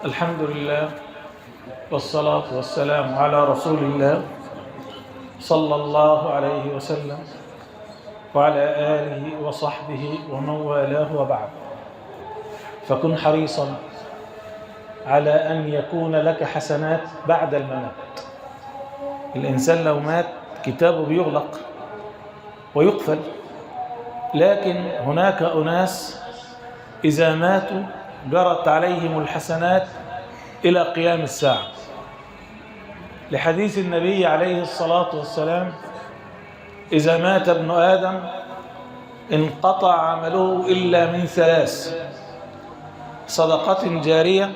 الحمد لله والصلاة والسلام على رسول الله صلى الله عليه وسلم وعلى آله وصحبه ومن والاه وبعد. فكن حريصا على أن يكون لك حسنات بعد الممات. الإنسان لو مات كتابه بيغلق ويقفل، لكن هناك أناس إذا ماتوا جرت عليهم الحسنات إلى قيام الساعة، لحديث النبي عليه الصلاة والسلام: إذا مات ابن آدم انقطع عمله إلا من ثلاث: صدقة جارية،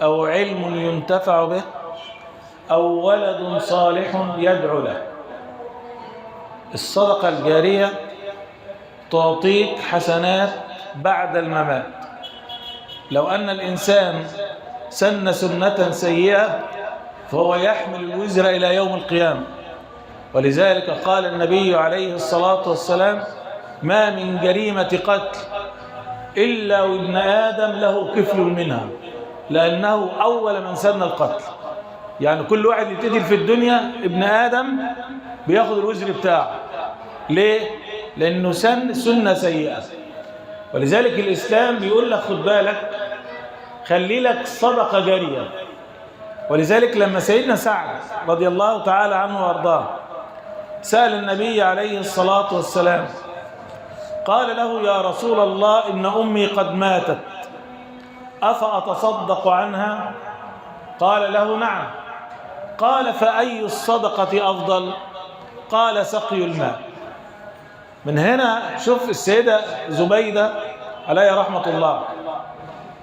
أو علم ينتفع به، أو ولد صالح يدعو له. الصدقة الجارية تعطيك حسنات بعد الممات. لو أن الإنسان سن سنة سيئة فهو يحمل الوزر إلى يوم القيامة، ولذلك قال النبي عليه الصلاة والسلام: ما من جريمة قتل إلا وابن آدم له كفل منها، لأنه أول من سن القتل. يعني كل واحد يقتل في الدنيا ابن آدم بياخد الوزر بتاعه. ليه؟ لأنه سن سنة سيئة. ولذلك الإسلام بيقول لك خد بالك، خلي لك صدقة جارية. ولذلك لما سيدنا سعد رضي الله تعالى عنه وارضاه سأل النبي عليه الصلاة والسلام، قال له: يا رسول الله، إن أمي قد ماتت، أفأتصدق عنها؟ قال له: نعم. قال: فأي الصدقة أفضل؟ قال: سقي الماء. من هنا شوف السيدة زبيدة عليها رحمة الله،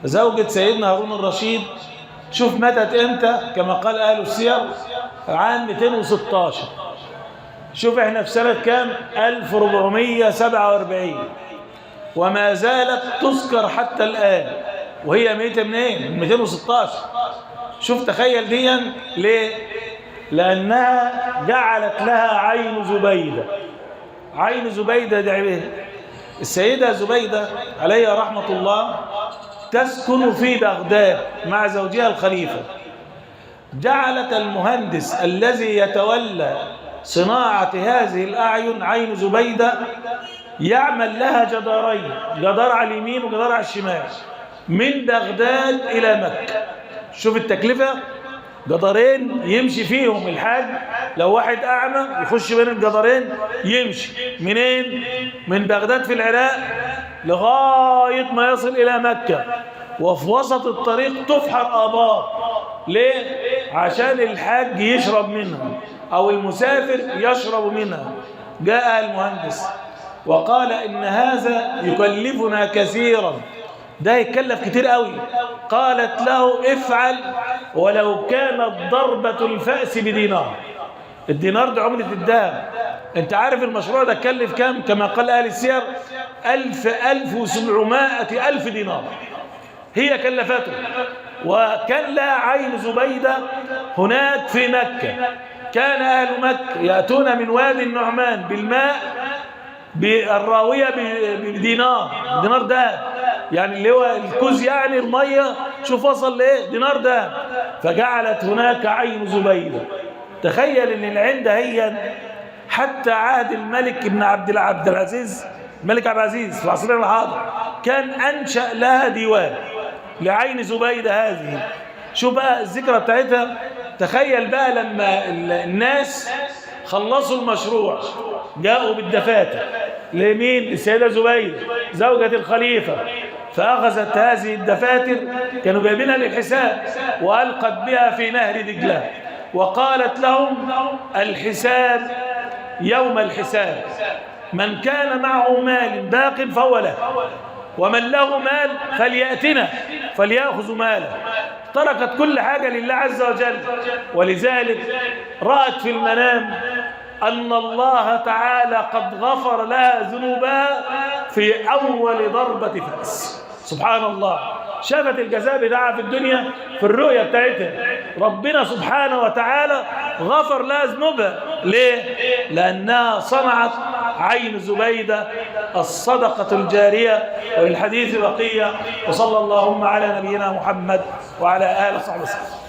زوجة سيدنا هارون الرشيد، شوف ماتت امتى؟ كما قال أهل السير عام 216. شوف احنا في سنة كام؟ 1447، وما زالت تذكر حتى الآن، وهي ميتة منين؟ من 216. شوف تخيل ديا. ليه؟ لأنها جعلت لها عين زبيدة. عين زبيدة دي السيدة زبيدة عليها رحمة الله تسكن في بغداد مع زوجها الخليفة. جعلت المهندس الذي يتولى صناعة هذه الأعين، عين زبيدة، يعمل لها جدارين، جدار على اليمين وجدار على الشمال، من بغداد إلى مكة. شوف التكلفة، جدارين يمشي فيهم الحاج. لو واحد أعمى يخش بين الجدارين يمشي منين؟ من بغداد في العراق لغاية ما يصل إلى مكة، وفي وسط الطريق تفحر آبار. ليه؟ عشان الحاج يشرب منها أو المسافر يشرب منها. جاء المهندس وقال: إن هذا يكلفنا كثيرا، ده يتكلف كتير قوي. قالت له: افعل ولو كانت ضربة الفأس بدينار. الدينار ده عملة الذهب. انت عارف المشروع ده كلف كام؟ كما قال أهل السير: 1700,000 دينار هي كلفته. وكان لها عين زبيدة هناك في مكة. كان أهل مكة يأتون من وادي النعمان بالماء بالراوية بدينار، دينار دهب، يعني اللي هو الكوز، يعني المية. شوف وصل لإيه؟ دينار دهب. فجعلت هناك عين زبيدة. تخيل ان العين ده هي حتى عهد الملك ابن عبد العزيز، الملك عبد العزيز في عصرنا الحاضر، كان أنشأ لها ديوان لعين زبيدة هذه. شوف بقى الذكرى بتاعتها. تخيل بقى لما الناس خلصوا المشروع جاءوا بالدفاتر لمين؟ السيدة زبيدة زوجة الخليفة، فأخذت هذه الدفاتر، كانوا جايبينها للحساب، وألقت بها في نهر دجلة، وقالت لهم: الحساب يوم الحساب، من كان معه مال باق فهو له، ومن له مال فليأتنا فليأخذ ماله. تركت كل حاجة لله عز وجل. ولذلك رأت في المنام أن الله تعالى قد غفر لها ذنوبها في أول ضربة فأس. سبحان الله. شافت الجزاء بتاعها في الدنيا في الرؤية بتاعتها. ربنا سبحانه وتعالى غفر لها ذنوبها. ليه؟ لأنها صنعت عين زبيدة الصدقة الجارية. وللحديث بقية. وصلى اللهم على نبينا محمد وعلى آله وصحبه وسلم.